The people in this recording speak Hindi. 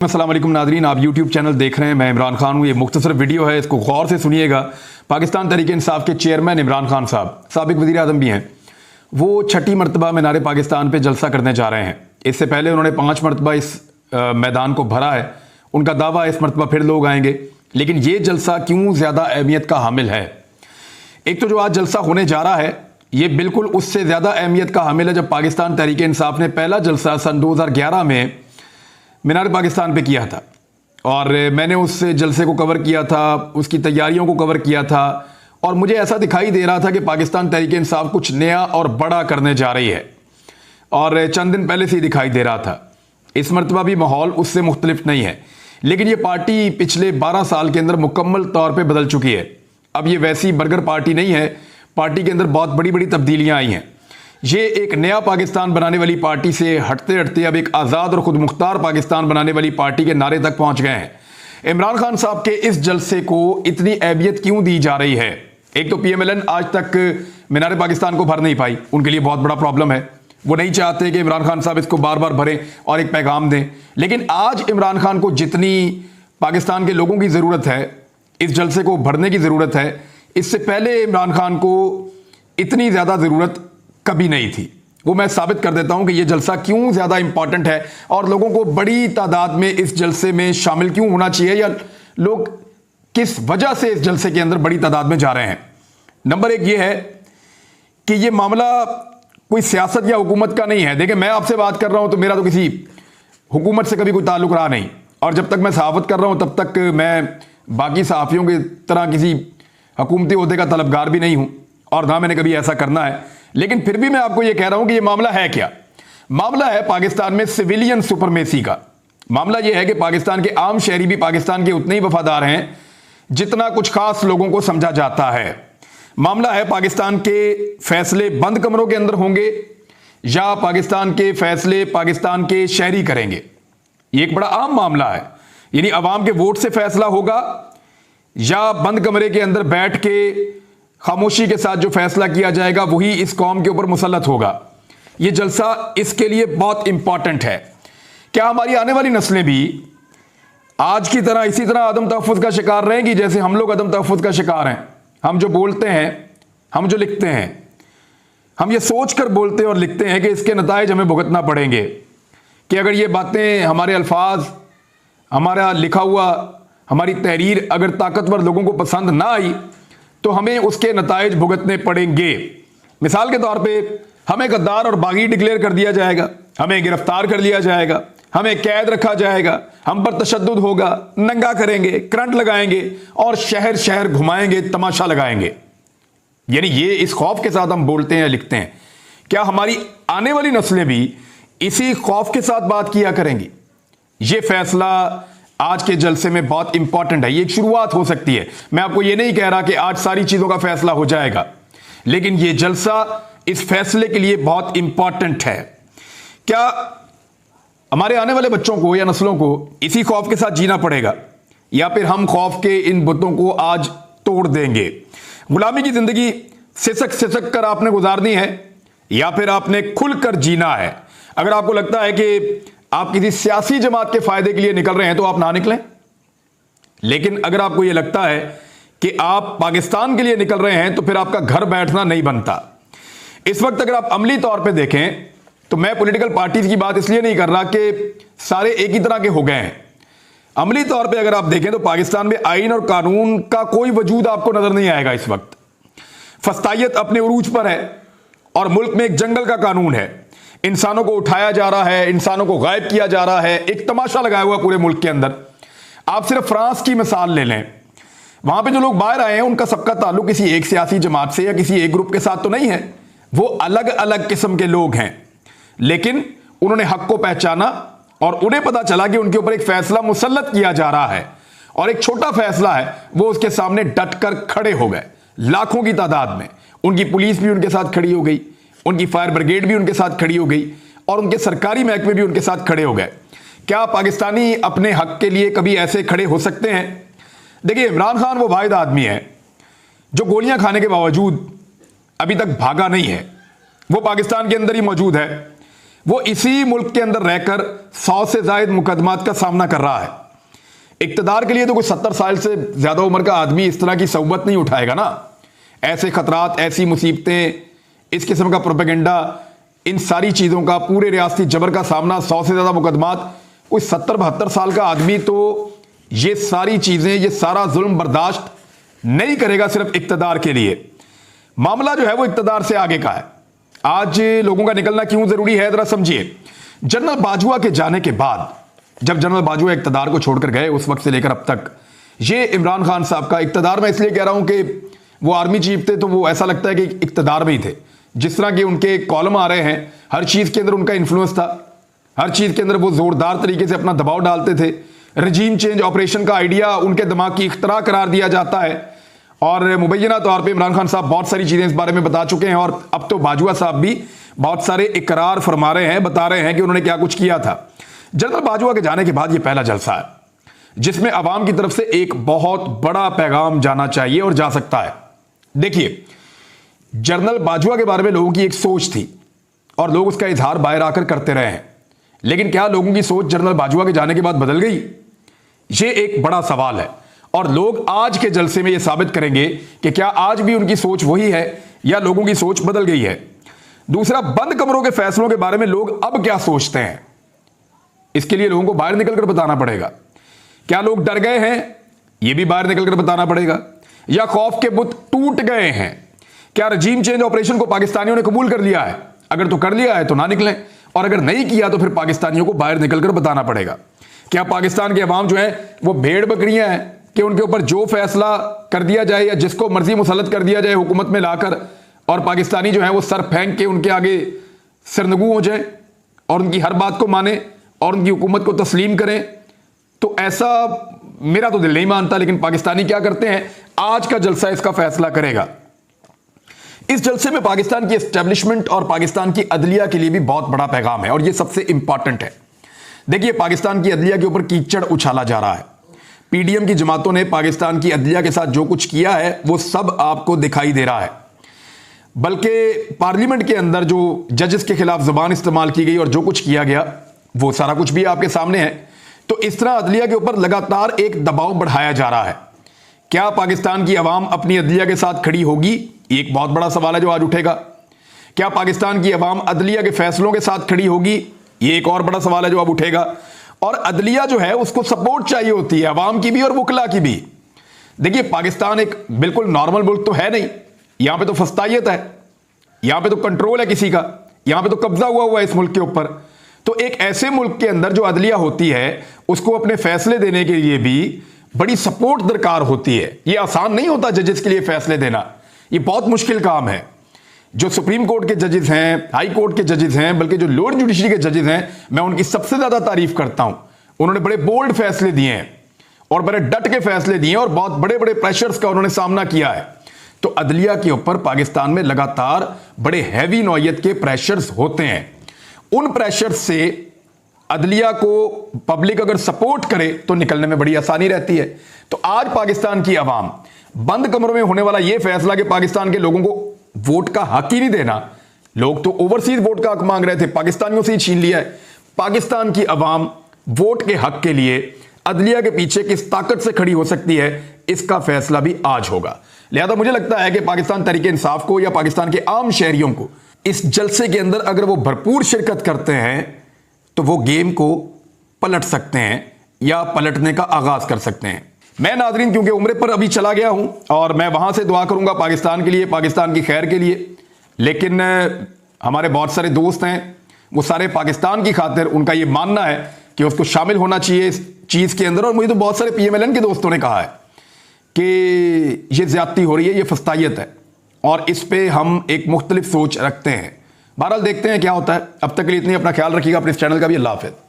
अस्सलाम वालेकुम नाज़रीन, आप यूट्यूब चैनल देख रहे हैं। मैं इमरान खान हूँ। ये मुख्तसर वीडियो है, इसको गौर से सुनिएगा। पाकिस्तान तहरीक इंसाफ के चेयरमैन इमरान खान साहब साबिक वज़ीर आज़म भी हैं, वो छठी मरतबा मीनार पाकिस्तान पे जलसा करने जा रहे हैं। इससे पहले उन्होंने 5 मरतबा इस मैदान को भरा है। उनका दावा इस मरतबा फिर लोग आएंगे। लेकिन ये जलसा क्यों ज़्यादा अहमियत का हामिल है? एक तो जो आज जलसा होने जा रहा है ये बिल्कुल उससे ज़्यादा अहमियत का हामिल है जब पाकिस्तान तहरीक इंसाफ ने पहला जलसा सन 2011 में मीनार पाकिस्तान पे किया था और मैंने उस जलसे को कवर किया था, उसकी तैयारियों को कवर किया था और मुझे ऐसा दिखाई दे रहा था कि पाकिस्तान तहरीक इंसाफ कुछ नया और बड़ा करने जा रही है और चंद दिन पहले से ही दिखाई दे रहा था। इस मरतबा भी माहौल उससे मुख्तलिफ नहीं है, लेकिन ये पार्टी पिछले 12 साल के अंदर मुकम्मल तौर पर बदल चुकी है। अब ये वैसी बर्गर पार्टी नहीं है, पार्टी के अंदर बहुत बड़ी बड़ी तब्दीलियाँ आई हैं। ये एक नया पाकिस्तान बनाने वाली पार्टी से हटते हटते अब एक आज़ाद और खुद मुख्तार पाकिस्तान बनाने वाली पार्टी के नारे तक पहुंच गए हैं। इमरान खान साहब के इस जलसे को इतनी अहमियत क्यों दी जा रही है? एक तो PMLN आज तक मीनार पाकिस्तान को भर नहीं पाई, उनके लिए बहुत बड़ा प्रॉब्लम है। वो नहीं चाहते कि इमरान खान साहब इसको बार बार भरें और एक पैगाम दें। लेकिन आज इमरान खान को जितनी पाकिस्तान के लोगों की ज़रूरत है, इस जलसे को भरने की ज़रूरत है, इससे पहले इमरान खान को इतनी ज़्यादा ज़रूरत कभी नहीं थी। वो मैं साबित कर देता हूं कि यह जलसा क्यों ज्यादा इंपॉर्टेंट है और लोगों को बड़ी तादाद में इस जलसे में शामिल क्यों होना चाहिए या लोग किस वजह से इस जलसे के अंदर बड़ी तादाद में जा रहे हैं। नंबर 1 यह है कि यह मामला कोई सियासत या हुकूमत का नहीं है। देखिए, मैं आपसे बात कर रहा हूं तो मेरा तो किसी हुकूमत से कभी कोई ताल्लुक रहा नहीं और जब तक मैं सहाफत कर रहा हूं तब तक मैं बाकी सहाफ़ियों की तरह किसी हुकूमती ओहदे का तलबगार भी नहीं हूं और ना मैंने कभी ऐसा करना है। लेकिन फिर भी मैं आपको यह कह रहा हूं कि यह मामला है क्या? मामला है पाकिस्तान में सिविलियन सुपरमेसी का। मामला यह है कि पाकिस्तान के आम शहरी भी पाकिस्तान के उतने ही वफादार हैं जितना कुछ खास लोगों को समझा जाता है। मामला है पाकिस्तान के फैसले बंद कमरों के अंदर होंगे या पाकिस्तान के फैसले पाकिस्तान के शहरी करेंगे। यह एक बड़ा आम मामला है, यानी अवाम के वोट से फैसला होगा या बंद कमरे के अंदर बैठ के खामोशी के साथ जो फैसला किया जाएगा वही इस कौम के ऊपर मुसल्लत होगा। यह जलसा इसके लिए बहुत इंपॉर्टेंट है। क्या हमारी आने वाली नस्लें भी आज की तरह इसी तरह अदम तहफ़्फ़ुज़ का शिकार रहेंगी जैसे हम लोग अदम तहफ़्फ़ुज़ का शिकार हैं? हम जो बोलते हैं, हम जो लिखते हैं, हम ये सोच कर बोलते हैं और लिखते हैं कि इसके नताइज हमें भुगतना पड़ेंगे कि अगर ये बातें, हमारे अल्फाज, हमारा लिखा हुआ, हमारी तहरीर अगर ताकतवर लोगों को पसंद ना आई तो हमें उसके नताइज भुगतने पड़ेंगे। मिसाल के तौर पे हमें गद्दार और बागी डिक्लेयर कर दिया जाएगा, हमें गिरफ्तार कर लिया जाएगा, हमें कैद रखा जाएगा, हम पर तशद्दुद होगा, नंगा करेंगे, करंट लगाएंगे और शहर शहर घुमाएंगे, तमाशा लगाएंगे। यानी ये इस खौफ के साथ हम बोलते हैं, लिखते हैं। क्या हमारी आने वाली नस्लें भी इसी खौफ के साथ बात किया करेंगी? ये फैसला आज के जलसे में बहुत इंपॉर्टेंट है। ये एक शुरुआत हो सकती है। मैं आपको ये नहीं कह रहा कि आज सारी चीजों का फैसला हो जाएगा, लेकिन ये जलसा इस फैसले के लिए बहुत इंपॉर्टेंट है। क्या हमारे आने वाले बच्चों को या नस्लों को इसी खौफ के साथ जीना पड़ेगा या फिर हम खौफ के इन बुतों को आज तोड़ देंगे? गुलामी की जिंदगी सिसक सिसक कर आपने गुजारनी है या फिर आपने खुलकर जीना है? अगर आपको लगता है कि आप किसी सियासी जमात के फायदे के लिए निकल रहे हैं तो आप ना निकलें, लेकिन अगर आपको यह लगता है कि आप पाकिस्तान के लिए निकल रहे हैं तो फिर आपका घर बैठना नहीं बनता। इस वक्त अगर आप अमली तौर पे देखें तो मैं पॉलिटिकल पार्टीज की बात इसलिए नहीं कर रहा कि सारे एक ही तरह के हो गए हैं। अमली तौर पे अगर आप देखें तो पाकिस्तान में आईन और कानून का कोई वजूद आपको नजर नहीं आएगा। इस वक्त फस्तायत अपने उरूज पर है और मुल्क में एक जंगल का कानून है। इंसानों को उठाया जा रहा है, इंसानों को गायब किया जा रहा है, एक तमाशा लगाया हुआ पूरे मुल्क के अंदर। आप सिर्फ फ्रांस की मिसाल ले लें, वहां पे जो लोग बाहर आए हैं उनका सबका ताल्लुक किसी एक सियासी जमात से या किसी एक ग्रुप के साथ तो नहीं है। वो अलग अलग किस्म के लोग हैं, लेकिन उन्होंने हक को पहचाना और उन्हें पता चला कि उनके ऊपर एक फैसला मुसल्लत किया जा रहा है और एक छोटा फैसला है, वो उसके सामने डटकर खड़े हो गए लाखों की तादाद में। उनकी पुलिस भी उनके साथ खड़ी हो गई, उनकी फायर ब्रिगेड भी उनके साथ खड़ी हो गई और उनके सरकारी महकमे भी उनके साथ खड़े हो गए। क्या पाकिस्तानी अपने हक के लिए कभी ऐसे खड़े हो सकते हैं? देखिए, इमरान खान वो वाहिद आदमी है जो गोलियां खाने के बावजूद अभी तक भागा नहीं है। वो पाकिस्तान के अंदर ही मौजूद है। वो इसी मुल्क के अंदर रहकर 100 से ज्यादा मुकदमात का सामना कर रहा है। इक्तदार के लिए तो कोई 70 साल से ज्यादा उम्र का आदमी इस तरह की सोबत नहीं उठाएगा ना। ऐसे खतरात, ऐसी मुसीबतें, इस किस्म का प्रोपेगेंडा, इन सारी चीजों का, पूरे रियासती जबर का सामना, 100 से ज्यादा मुकदमात, कोई 70-72 साल का आदमी तो ये सारी चीजें, ये सारा जुल्म बर्दाश्त नहीं करेगा सिर्फ इक्तदार के लिए। मामला जो है वो इक्तदार से आगे का है। आज लोगों का निकलना क्यों जरूरी है, जरा समझिए। जनरल बाजवा के जाने के बाद, जब जनरल बाजवा इक्तदार को छोड़कर गए, उस वक्त से लेकर अब तक ये इमरान खान साहब का इक्तदार, मैं इसलिए कह रहा हूं कि वो आर्मी चीफ थे तो वो ऐसा लगता है कि इक्तदार में ही थे। जिस तरह के उनके कॉलम आ रहे हैं, हर चीज के अंदर उनका इन्फ्लुएंस था, हर चीज के अंदर वो जोरदार तरीके से अपना दबाव डालते थे। रजीम चेंज ऑपरेशन का आइडिया उनके दिमाग की इख्तरा करार दिया जाता है और मुबैना तौर पे इमरान खान साहब बहुत सारी चीजें इस बारे में बता चुके हैं और अब तो बाजवा साहब भी बहुत सारे इकरार फरमा रहे हैं, बता रहे हैं कि उन्होंने क्या कुछ किया था। जनरल बाजवा के जाने के बाद यह पहला जलसा है जिसमें अवाम की तरफ से एक बहुत बड़ा पैगाम जाना चाहिए और जा सकता है। देखिए, जनरल बाजवा के बारे में लोगों की एक सोच थी और लोग उसका इजहार बाहर आकर करते रहे हैं, लेकिन क्या लोगों की सोच जनरल बाजवा के जाने के बाद बदल गई? ये एक बड़ा सवाल है और लोग आज के जलसे में यह साबित करेंगे कि क्या आज भी उनकी सोच वही है या लोगों की सोच बदल गई है। दूसरा, बंद कमरों के फैसलों के बारे में लोग अब क्या सोचते हैं, इसके लिए लोगों को बाहर निकलकर बताना पड़ेगा। क्या लोग डर गए हैं, यह भी बाहर निकलकर बताना पड़ेगा, या खौफ के बुत टूट गए हैं। क्या रजीम चेंज ऑपरेशन को पाकिस्तानियों ने कबूल कर लिया है? अगर तो कर लिया है तो ना निकलें, और अगर नहीं किया तो फिर पाकिस्तानियों को बाहर निकलकर बताना पड़ेगा। क्या पाकिस्तान के अवाम जो है वो भेड़ बकरियां हैं कि उनके ऊपर जो फैसला कर दिया जाए या जिसको मर्जी मुसल्लत कर दिया जाए हुकूमत में लाकर, और पाकिस्तानी जो है वो सर फेंक के उनके आगे सिरनगू हो जाए और उनकी हर बात को माने और उनकी हुकूमत को तस्लीम करें? तो ऐसा मेरा तो दिल नहीं मानता, लेकिन पाकिस्तानी क्या करते हैं, आज का जलसा इसका फैसला करेगा। इस जलसे में पाकिस्तान की एस्टेब्लिशमेंट और पाकिस्तान की अदलिया के लिए भी बहुत बड़ा पैगाम है और यह सबसे इंपॉर्टेंट है। देखिए, पाकिस्तान की अदलिया के ऊपर कीचड़ उछाला जा रहा है। पीडीएम की जमातों ने पाकिस्तान की अदलिया के साथ जो कुछ किया है वो सब आपको दिखाई दे रहा है। बल्कि पार्लियामेंट के अंदर जो जजेस के खिलाफ जुबान इस्तेमाल की गई और जो कुछ किया गया वो सारा कुछ भी आपके सामने है। तो इस तरह अदलिया के ऊपर लगातार एक दबाव बढ़ाया जा रहा है। क्या पाकिस्तान की अवाम अपनी अदलिया के साथ खड़ी होगी? एक बहुत बड़ा सवाल है जो आज उठेगा। क्या पाकिस्तान की अवाम अदलिया के फैसलों के साथ खड़ी होगी? ये एक और बड़ा सवाल है जो अब उठेगा। और अदलिया जो है उसको सपोर्ट चाहिए होती है, अवाम की भी और वकला की भी। देखिए, पाकिस्तान एक बिल्कुल नॉर्मल मुल्क तो है नहीं, यहां पे तो फस्तायत है, यहां पे तो कंट्रोल है किसी का, यहां पे तो कब्जा हुआ है इस मुल्क के ऊपर। तो एक ऐसे मुल्क के अंदर जो अदलिया होती है उसको अपने फैसले देने के लिए भी बड़ी सपोर्ट दरकार होती है। यह आसान नहीं होता जजेस के लिए फैसले देना, यह बहुत मुश्किल काम है। जो सुप्रीम कोर्ट के जजेस हैं, हाई कोर्ट के जजेस हैं, बल्कि जो लोअर जुडिशरी के जजेस हैं, मैं उनकी सबसे ज्यादा तारीफ करता हूं। उन्होंने बड़े बोल्ड फैसले दिए हैं और बड़े डट के फैसले दिए हैं और बहुत बड़े बड़े प्रेशर्स का उन्होंने सामना किया है। तो अदलिया के ऊपर पाकिस्तान में लगातार बड़े हैवी नौयत के प्रेशर्स होते हैं। उन प्रेशर से अदलिया को पब्लिक अगर सपोर्ट करे तो निकलने में बड़ी आसानी रहती है। तो आज पाकिस्तान की अवाम, बंद कमरों में होने वाला यह फैसला कि पाकिस्तान के लोगों को वोट का हक ही नहीं देना, लोग तो ओवरसीज वोट का हक मांग रहे थे, पाकिस्तानियों से ही छीन लिया है। पाकिस्तान की अवाम वोट के हक के लिए अदलिया के पीछे किस ताकत से खड़ी हो सकती है, इसका फैसला भी आज होगा। लिहाजा मुझे लगता है कि पाकिस्तान तहरीक इंसाफ को या पाकिस्तान के आम शहरियों को इस जलसे के अंदर अगर वो भरपूर शिरकत करते हैं तो वो गेम को पलट सकते हैं या पलटने का आगाज कर सकते हैं। मैं नाज़रीन क्योंकि उम्रे पर अभी चला गया हूं और मैं वहां से दुआ करूंगा पाकिस्तान के लिए, पाकिस्तान की खैर के लिए, लेकिन हमारे बहुत सारे दोस्त हैं, वो सारे पाकिस्तान की खातिर उनका ये मानना है कि उसको शामिल होना चाहिए इस चीज़ के अंदर। और मुझे तो बहुत सारे PMLN के दोस्तों ने कहा है कि ये ज्यादती हो रही है, ये फस्तायत है, और इस पे हम एक मुख्तलिफ सोच रखते हैं। बहरहाल देखते हैं क्या होता है। अब तक के लिए इतनी, अपना ख्याल रखिएगा, अपने इस चैनल का भी। अल्लाह हाफ़िज़।